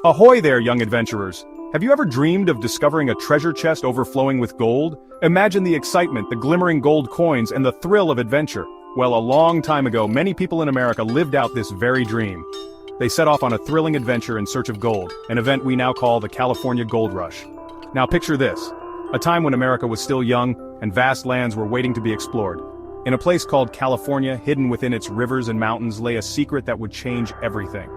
Ahoy there, young adventurers! Have you ever dreamed of discovering a treasure chest overflowing with gold? Imagine the excitement, the glimmering gold coins, and the thrill of adventure. Well, a long time ago, many people in America lived out this very dream. They set off on a thrilling adventure in search of gold, an event we now call the California Gold Rush. Now picture this, a time when America was still young, and vast lands were waiting to be explored. In a place called California, hidden within its rivers and mountains, lay a secret that would change everything.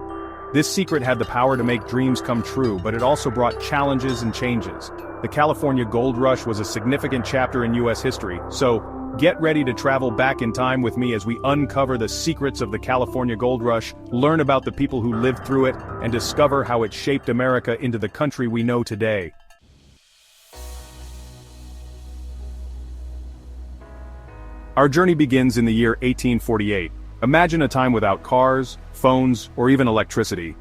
This secret had the power to make dreams come true, but it also brought challenges and changes. The California Gold Rush was a significant chapter in U.S. history, so get ready to travel back in time with me as we uncover the secrets of the California Gold Rush, learn about the people who lived through it, and discover how it shaped America into the country we know today. Our journey begins in the year 1848. Imagine a time without cars, phones, or even electricity.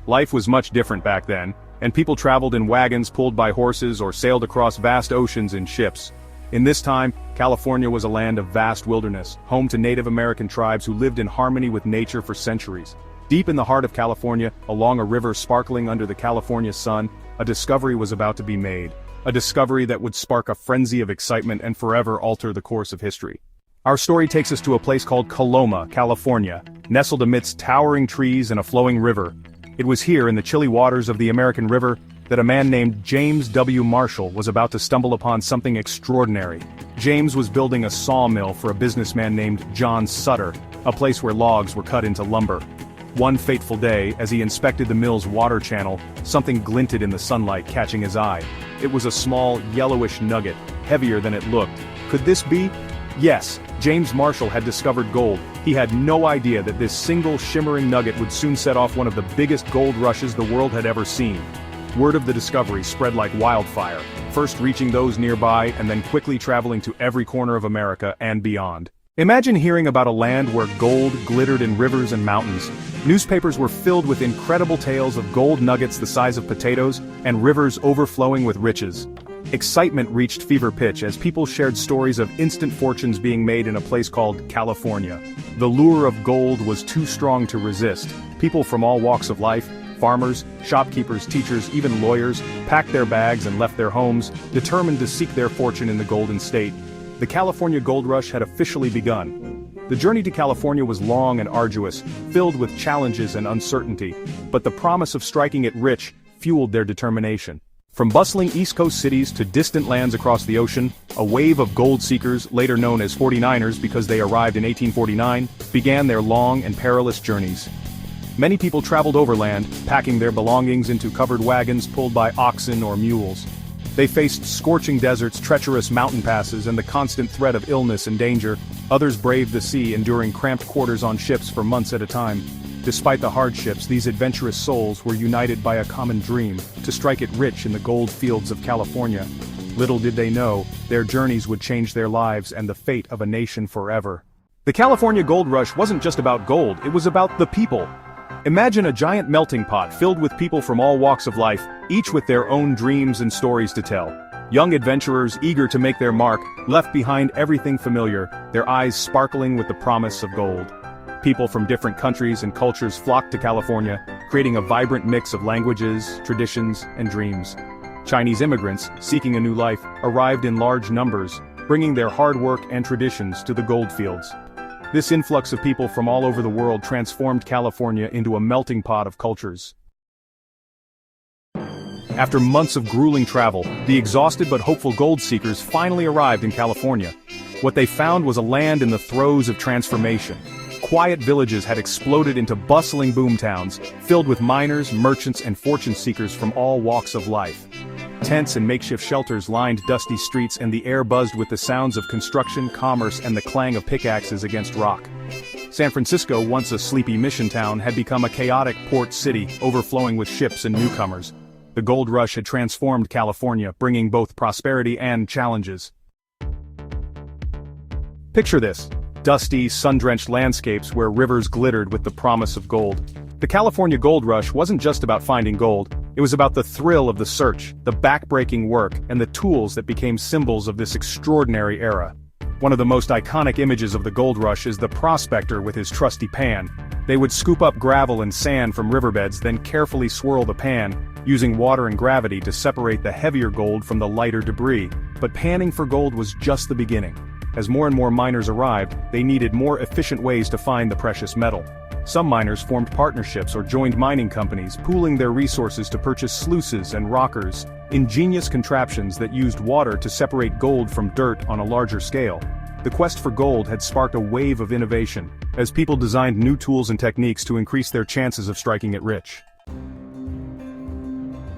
Life was much different back then, and people traveled in wagons pulled by horses or sailed across vast oceans in ships. In this time, California was a land of vast wilderness, home to Native American tribes who lived in harmony with nature for centuries. Deep in the heart of California, along a river sparkling under the California sun, a discovery was about to be made. A discovery that would spark a frenzy of excitement and forever alter the course of history. Our story takes us to a place called Coloma, California, nestled amidst towering trees and a flowing river. It was here in the chilly waters of the American River that a man named James W. Marshall was about to stumble upon something extraordinary. James was building a sawmill for a businessman named John Sutter, a place where logs were cut into lumber. One fateful day, as he inspected the mill's water channel, something glinted in the sunlight, catching his eye. It was a small, yellowish nugget, heavier than it looked. Could this be? Yes, James Marshall had discovered gold. He had no idea that this single shimmering nugget would soon set off one of the biggest gold rushes the world had ever seen. Word of the discovery spread like wildfire, first reaching those nearby and then quickly traveling to every corner of America and beyond. Imagine hearing about a land where gold glittered in rivers and mountains. Newspapers were filled with incredible tales of gold nuggets the size of potatoes and rivers overflowing with riches. Excitement reached fever pitch as people shared stories of instant fortunes being made in a place called California. The lure of gold was too strong to resist. People from all walks of life, farmers, shopkeepers, teachers, even lawyers, packed their bags and left their homes, determined to seek their fortune in the Golden State. The California Gold Rush had officially begun. The journey to California was long and arduous, filled with challenges and uncertainty, but the promise of striking it rich fueled their determination. From bustling East Coast cities to distant lands across the ocean, a wave of gold seekers, later known as 49ers because they arrived in 1849, began their long and perilous journeys. Many people traveled overland, packing their belongings into covered wagons pulled by oxen or mules. They faced scorching deserts, treacherous mountain passes, and the constant threat of illness and danger. Others braved the sea, enduring cramped quarters on ships for months at a time. Despite the hardships, these adventurous souls were united by a common dream, to strike it rich in the gold fields of California. Little did they know, their journeys would change their lives and the fate of a nation forever. The California Gold Rush wasn't just about gold, it was about the people. Imagine a giant melting pot filled with people from all walks of life, each with their own dreams and stories to tell. Young adventurers eager to make their mark, left behind everything familiar, their eyes sparkling with the promise of gold. People from different countries and cultures flocked to California, creating a vibrant mix of languages, traditions, and dreams. Chinese immigrants, seeking a new life, arrived in large numbers, bringing their hard work and traditions to the gold fields. This influx of people from all over the world transformed California into a melting pot of cultures. After months of grueling travel, the exhausted but hopeful gold seekers finally arrived in California. What they found was a land in the throes of transformation. Quiet villages had exploded into bustling boomtowns, filled with miners, merchants, and fortune seekers from all walks of life. Tents and makeshift shelters lined dusty streets, and the air buzzed with the sounds of construction, commerce, and the clang of pickaxes against rock. San Francisco, once a sleepy mission town, had become a chaotic port city, overflowing with ships and newcomers. The gold rush had transformed California, bringing both prosperity and challenges. Picture this. Dusty, sun-drenched landscapes where rivers glittered with the promise of gold. The California Gold Rush wasn't just about finding gold, it was about the thrill of the search, the back-breaking work, and the tools that became symbols of this extraordinary era. One of the most iconic images of the gold rush is the prospector with his trusty pan. They would scoop up gravel and sand from riverbeds, then carefully swirl the pan, using water and gravity to separate the heavier gold from the lighter debris. But panning for gold was just the beginning. As more and more miners arrived, they needed more efficient ways to find the precious metal. Some miners formed partnerships or joined mining companies, pooling their resources to purchase sluices and rockers, ingenious contraptions that used water to separate gold from dirt on a larger scale. The quest for gold had sparked a wave of innovation, as people designed new tools and techniques to increase their chances of striking it rich.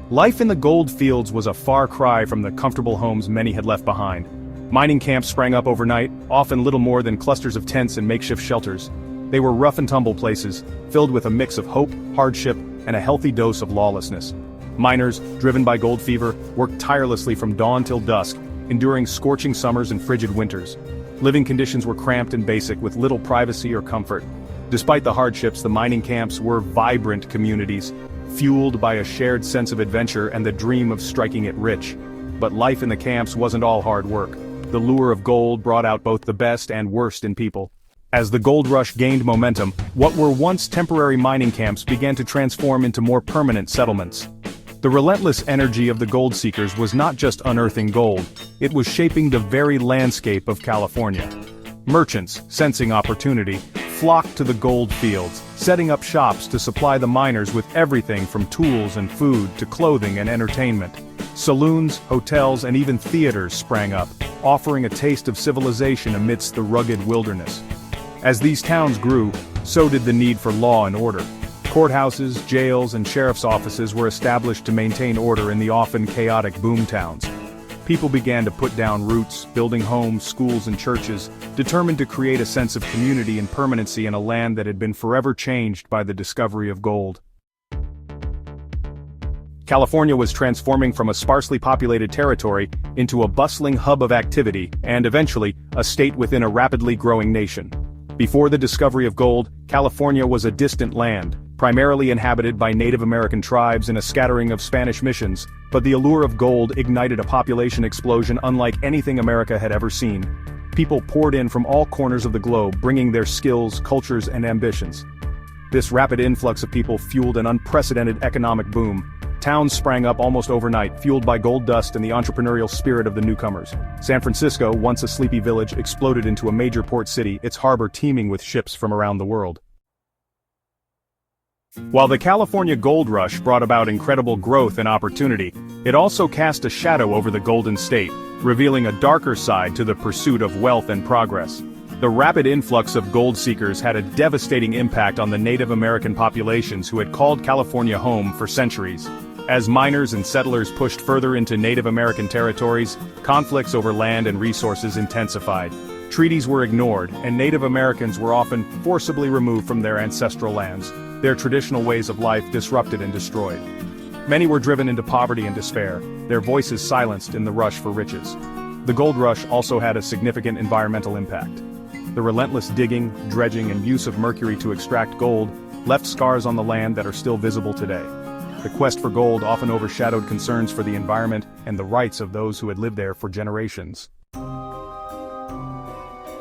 Life in the gold fields was a far cry from the comfortable homes many had left behind. Mining camps sprang up overnight, often little more than clusters of tents and makeshift shelters. They were rough and tumble places, filled with a mix of hope, hardship, and a healthy dose of lawlessness. Miners, driven by gold fever, worked tirelessly from dawn till dusk, enduring scorching summers and frigid winters. Living conditions were cramped and basic, with little privacy or comfort. Despite the hardships, the mining camps were vibrant communities, fueled by a shared sense of adventure and the dream of striking it rich. But life in the camps wasn't all hard work. The lure of gold brought out both the best and worst in people. As the gold rush gained momentum, what were once temporary mining camps began to transform into more permanent settlements. The relentless energy of the gold seekers was not just unearthing gold, it was shaping the very landscape of California. Merchants, sensing opportunity, flocked to the gold fields, setting up shops to supply the miners with everything from tools and food to clothing and entertainment. Saloons, hotels, and even theaters sprang up, offering a taste of civilization amidst the rugged wilderness. As these towns grew, so did the need for law and order. Courthouses, jails, and sheriff's offices were established to maintain order in the often chaotic boom towns. People began to put down roots, building homes, schools, and churches, determined to create a sense of community and permanency in a land that had been forever changed by the discovery of gold. California was transforming from a sparsely populated territory into a bustling hub of activity and, eventually, a state within a rapidly growing nation. Before the discovery of gold, California was a distant land, primarily inhabited by Native American tribes and a scattering of Spanish missions, but the allure of gold ignited a population explosion unlike anything America had ever seen. People poured in from all corners of the globe, bringing their skills, cultures, and ambitions. This rapid influx of people fueled an unprecedented economic boom. Towns sprang up almost overnight, fueled by gold dust and the entrepreneurial spirit of the newcomers. San Francisco, once a sleepy village, exploded into a major port city, its harbor teeming with ships from around the world. While the California gold rush brought about incredible growth and opportunity, it also cast a shadow over the Golden State, revealing a darker side to the pursuit of wealth and progress. The rapid influx of gold seekers had a devastating impact on the Native American populations who had called California home for centuries. As miners and settlers pushed further into Native American territories, conflicts over land and resources intensified. Treaties were ignored, and Native Americans were often forcibly removed from their ancestral lands, their traditional ways of life disrupted and destroyed. Many were driven into poverty and despair, their voices silenced in the rush for riches. The gold rush also had a significant environmental impact. The relentless digging, dredging, and use of mercury to extract gold left scars on the land that are still visible today. The quest for gold often overshadowed concerns for the environment and the rights of those who had lived there for generations.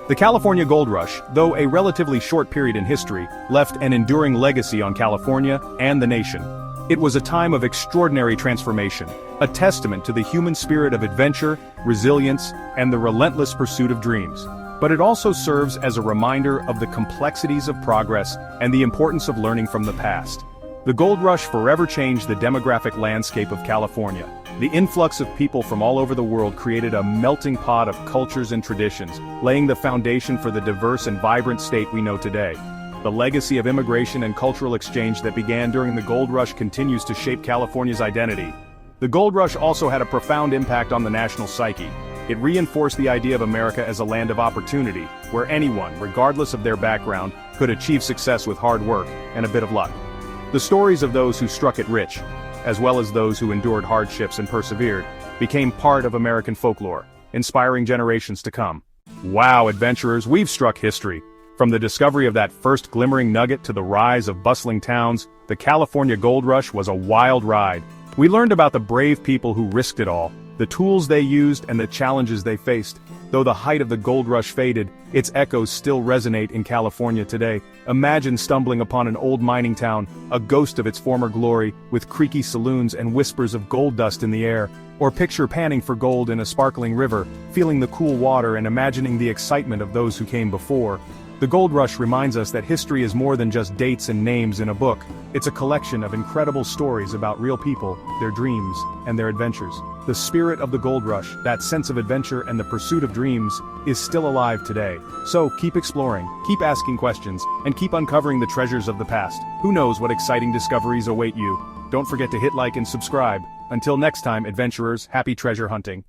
The California Gold Rush, though a relatively short period in history, left an enduring legacy on California and the nation. It was a time of extraordinary transformation, a testament to the human spirit of adventure, resilience, and the relentless pursuit of dreams. But it also serves as a reminder of the complexities of progress and the importance of learning from the past. The gold rush forever changed the demographic landscape of California. The influx of people from all over the world created a melting pot of cultures and traditions, laying the foundation for the diverse and vibrant state we know today. The legacy of immigration and cultural exchange that began during the gold rush continues to shape California's identity. The gold rush also had a profound impact on the national psyche. It reinforced the idea of America as a land of opportunity, where anyone, regardless of their background, could achieve success with hard work and a bit of luck. The stories of those who struck it rich, as well as those who endured hardships and persevered, became part of American folklore, inspiring generations to come. Wow, adventurers, we've struck history. From the discovery of that first glimmering nugget to the rise of bustling towns, the California Gold Rush was a wild ride. We learned about the brave people who risked it all, the tools they used, and the challenges they faced. Though the height of the gold rush faded, its echoes still resonate in California today. Imagine stumbling upon an old mining town, a ghost of its former glory, with creaky saloons and whispers of gold dust in the air. Or picture panning for gold in a sparkling river, feeling the cool water and imagining the excitement of those who came before. The gold rush reminds us that history is more than just dates and names in a book. It's a collection of incredible stories about real people, their dreams, and their adventures. The spirit of the gold rush, that sense of adventure and the pursuit of dreams, is still alive today. So keep exploring, keep asking questions, and keep uncovering the treasures of the past. Who knows what exciting discoveries await you? Don't forget to hit like and subscribe. Until next time, adventurers, happy treasure hunting.